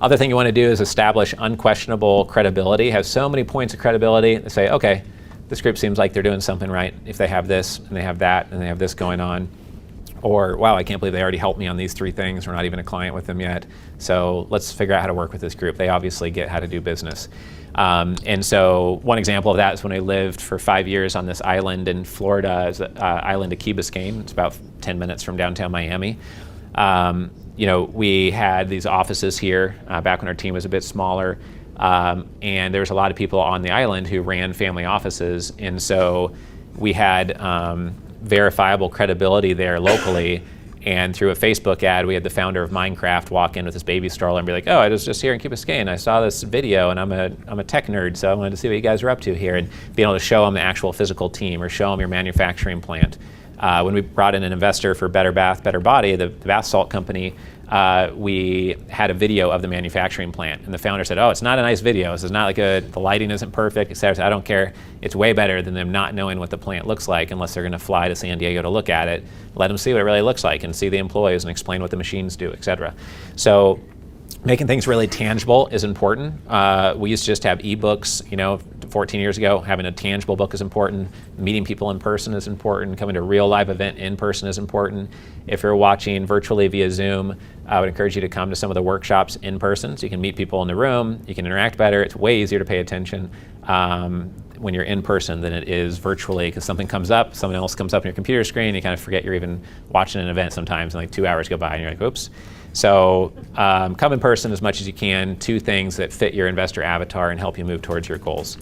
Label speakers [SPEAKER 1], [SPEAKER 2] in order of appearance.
[SPEAKER 1] Other thing you want to do is establish unquestionable credibility. Have so many points of credibility. They say, okay, this group seems like they're doing something right if they have this and they have that and they have this going on. Or, wow, I can't believe they already helped me on these 3 things. We're not even a client with them yet. So let's figure out how to work with this group. They obviously get how to do business. And so one example of that is when I lived for 5 years on this island in Florida, it's the island of Key Biscayne. It's about 10 minutes from downtown Miami. We had these offices here back when our team was a bit smaller. And there was a lot of people on the island who ran family offices. And so we had verifiable credibility there locally. And through a Facebook ad, we had the founder of Minecraft walk in with his baby stroller and be like, oh, I was just here in Key Biscayne. I saw this video and I'm a tech nerd, so I wanted to see what you guys are up to here, and being able to show them the actual physical team or show them your manufacturing plant. When we brought in an investor for Better Bath, Better Body, the bath salt company, we had a video of the manufacturing plant. And the founder said, oh, it's not a nice video. This is not like the lighting isn't perfect, et cetera. So I don't care. It's way better than them not knowing what the plant looks like unless they're going to fly to San Diego to look at it. Let them see what it really looks like and see the employees and explain what the machines do, et cetera. So making things really tangible is important. We used to just have ebooks, 14 years ago. Having a tangible book is important. Meeting people in person is important. Coming to a real live event in person is important. If you're watching virtually via Zoom, I would encourage you to come to some of the workshops in person so you can meet people in the room, you can interact better. It's way easier to pay attention when you're in person than it is virtually, because something comes up, someone else comes up on your computer screen, you kind of forget you're even watching an event sometimes, and like 2 hours go by and you're like, oops. So come in person as much as you can. 2 things that fit your investor avatar and help you move towards your goals.